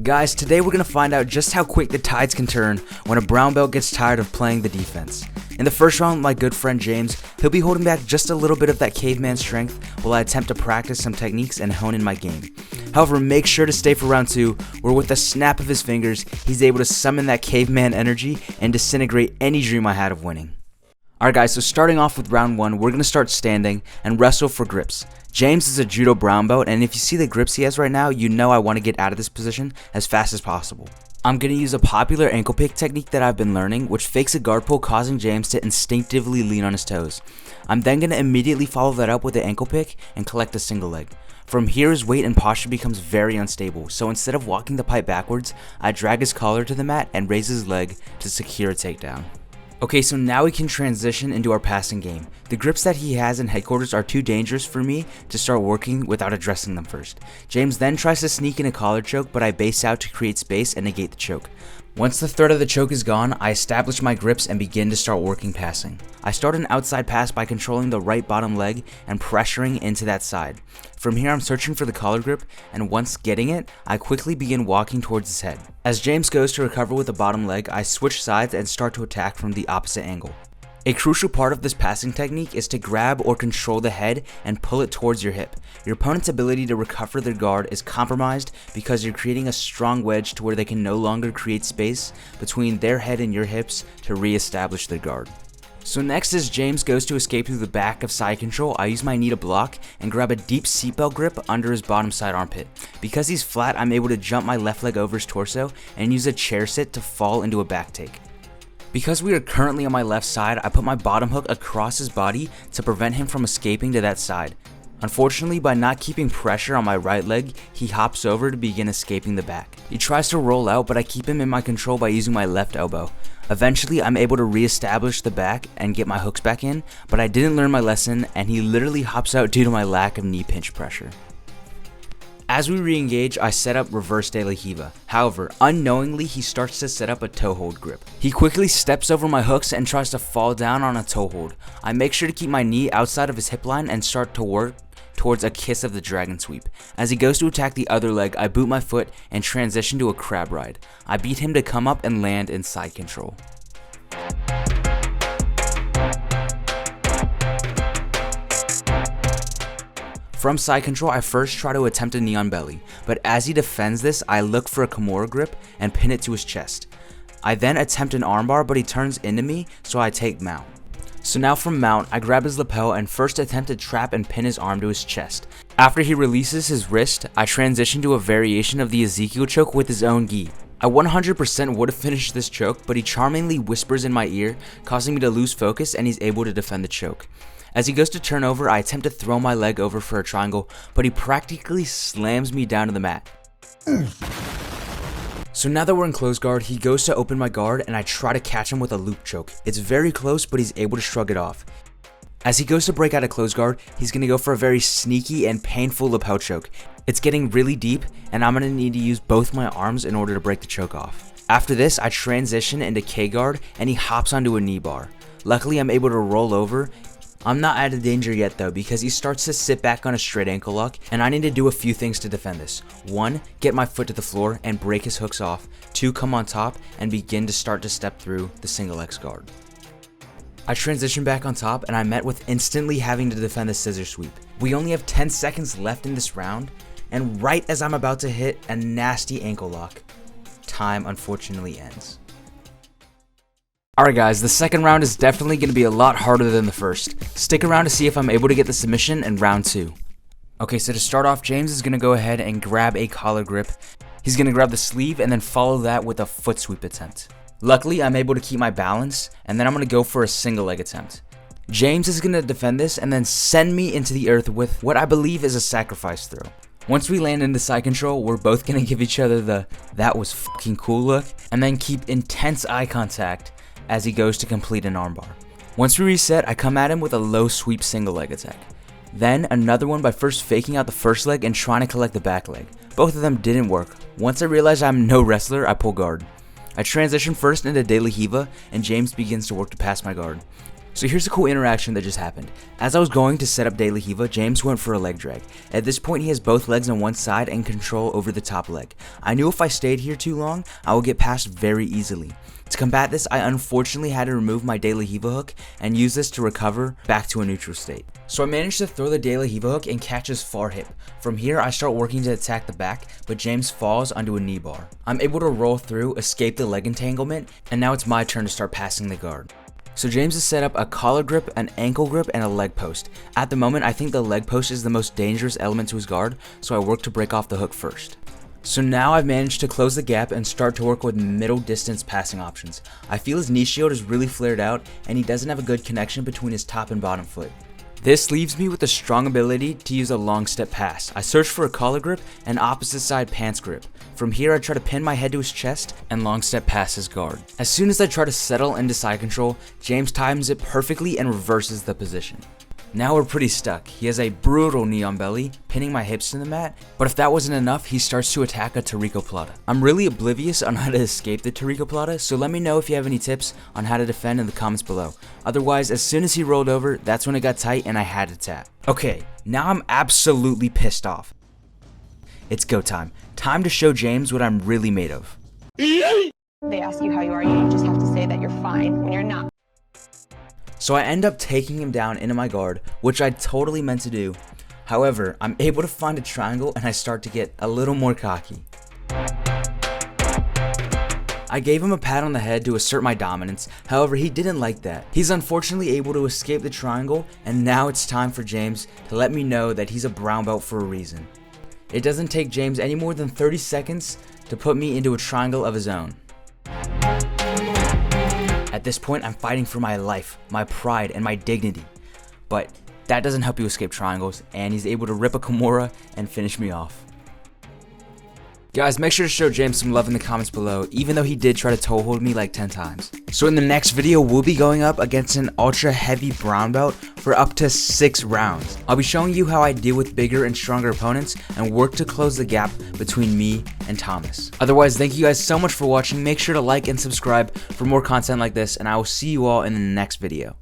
Guys, today we're going to find out just how quick the tides can turn when a brown belt gets tired of playing the defense. In the first round, my good friend James, he'll be holding back just a little bit of that caveman strength while I attempt to practice some techniques and hone in my game. However, make sure to stay for round 2, where with a snap of his fingers, he's able to summon that caveman energy and disintegrate any dream I had of winning. Alright guys, so starting off with round 1, we're going to start standing and wrestle for grips. James is a judo brown belt, and if you see the grips he has right now, you know I want to get out of this position as fast as possible. I'm going to use a popular ankle pick technique that I've been learning, which fakes a guard pull, causing James to instinctively lean on his toes. I'm then going to immediately follow that up with the ankle pick and collect a single leg. From here, his weight and posture becomes very unstable, so instead of walking the pipe backwards, I drag his collar to the mat and raise his leg to secure a takedown. Okay, so now we can transition into our passing game. The grips that he has in headquarters are too dangerous for me to start working without addressing them first. James then tries to sneak in a collar choke, but I base out to create space and negate the choke. Once the threat of the choke is gone, I establish my grips and begin to start working passing. I start an outside pass by controlling the right bottom leg and pressuring into that side. From here, I'm searching for the collar grip, and once getting it, I quickly begin walking towards his head. As James goes to recover with the bottom leg, I switch sides and start to attack from the opposite angle. A crucial part of this passing technique is to grab or control the head and pull it towards your hip. Your opponent's ability to recover their guard is compromised because you're creating a strong wedge to where they can no longer create space between their head and your hips to re-establish their guard. So next, as James goes to escape through the back of side control, I use my knee to block and grab a deep seatbelt grip under his bottom side armpit. Because he's flat, I'm able to jump my left leg over his torso and use a chair sit to fall into a back take. Because we are currently on my left side, I put my bottom hook across his body to prevent him from escaping to that side. Unfortunately, by not keeping pressure on my right leg, he hops over to begin escaping the back. He tries to roll out, but I keep him in my control by using my left elbow. Eventually, I'm able to re-establish the back and get my hooks back in, but I didn't learn my lesson and he literally hops out due to my lack of knee pinch pressure. As we re-engage, I set up reverse de la Hiva. However, unknowingly, he starts to set up a toe hold grip. He quickly steps over my hooks and tries to fall down on a toe hold. I make sure to keep my knee outside of his hip line and start to work towards a kiss of the dragon sweep. As he goes to attack the other leg, I boot my foot and transition to a crab ride. I beat him to come up and land in side control. From side control, I first try to attempt a knee on belly, but as he defends this, I look for a Kimura grip and pin it to his chest. I then attempt an armbar, but he turns into me, so I take mount. So now from mount, I grab his lapel and first attempt to trap and pin his arm to his chest. After he releases his wrist, I transition to a variation of the Ezekiel choke with his own gi. I 100% would have finished this choke, but he charmingly whispers in my ear, causing me to lose focus, and he's able to defend the choke. As he goes to turn over, I attempt to throw my leg over for a triangle, but he practically slams me down to the mat. So now that we're in close guard, he goes to open my guard and I try to catch him with a loop choke. It's very close, but he's able to shrug it off. As he goes to break out of close guard, he's going to go for a very sneaky and painful lapel choke. It's getting really deep, and I'm going to need to use both my arms in order to break the choke off. After this, I transition into K guard and he hops onto a knee bar. Luckily, I'm able to roll over. I'm not out of danger yet though, because he starts to sit back on a straight ankle lock, and I need to do a few things to defend this. 1. Get my foot to the floor and break his hooks off. 2. Come on top and begin to start to step through the single X guard. I transition back on top and I'm met with instantly having to defend the scissor sweep. We only have 10 seconds left in this round, and right as I'm about to hit a nasty ankle lock, time unfortunately ends. Alright guys, the second round is definitely going to be a lot harder than the first. Stick around to see if I'm able to get the submission in round 2. Okay, so to start off, James is going to go ahead and grab a collar grip. He's going to grab the sleeve and then follow that with a foot sweep attempt. Luckily, I'm able to keep my balance, and then I'm going to go for a single leg attempt. James is going to defend this and then send me into the earth with what I believe is a sacrifice throw. Once we land into side control, we're both going to give each other the "that was fucking cool" look, and then keep intense eye contact as he goes to complete an armbar. Once we reset, I come at him with a low sweep single leg attack. Then another one by first faking out the first leg and trying to collect the back leg. Both of them didn't work. Once I realize I'm no wrestler, I pull guard. I transition first into de la Hiva, and James begins to work to pass my guard. So here's a cool interaction that just happened. As I was going to set up De La Riva, James went for a leg drag. At this point, he has both legs on one side and control over the top leg. I knew if I stayed here too long, I would get passed very easily. To combat this, I unfortunately had to remove my De La Riva hook and use this to recover back to a neutral state. So I managed to throw the De La Riva hook and catch his far hip. From here, I start working to attack the back, but James falls onto a knee bar. I'm able to roll through, escape the leg entanglement, and now it's my turn to start passing the guard. So James has set up a collar grip, an ankle grip, and a leg post. At the moment, I think the leg post is the most dangerous element to his guard, so I work to break off the hook first. So now I've managed to close the gap and start to work with middle distance passing options. I feel his knee shield is really flared out and he doesn't have a good connection between his top and bottom foot. This leaves me with a strong ability to use a long step pass. I search for a collar grip and opposite side pants grip. From here I try to pin my head to his chest and long step pass his guard. As soon as I try to settle into side control, James times it perfectly and reverses the position. Now we're pretty stuck. He has a brutal knee on belly, pinning my hips to the mat, but if that wasn't enough, he starts to attack a Tarico Plata. I'm really oblivious on how to escape the Tarico Plata, so let me know if you have any tips on how to defend in the comments below. Otherwise, as soon as he rolled over, that's when it got tight and I had to tap. Okay, now I'm absolutely pissed off. It's go time. Time to show James what I'm really made of. They ask you how you are, you just have to say that you're fine when you're not. So I end up taking him down into my guard, which I totally meant to do. However, I'm able to find a triangle and I start to get a little more cocky. I gave him a pat on the head to assert my dominance, however he didn't like that. He's unfortunately able to escape the triangle, and now it's time for James to let me know that he's a brown belt for a reason. It doesn't take James any more than 30 seconds to put me into a triangle of his own. At this point, I'm fighting for my life, my pride, and my dignity. But that doesn't help you escape triangles, and he's able to rip a Kimura and finish me off. Guys, make sure to show James some love in the comments below, even though he did try to toe hold me like 10 times. So in the next video, we'll be going up against an ultra heavy brown belt for up to 6 rounds. I'll be showing you how I deal with bigger and stronger opponents and work to close the gap between me and Thomas. Otherwise, thank you guys so much for watching. Make sure to like and subscribe for more content like this, and I will see you all in the next video.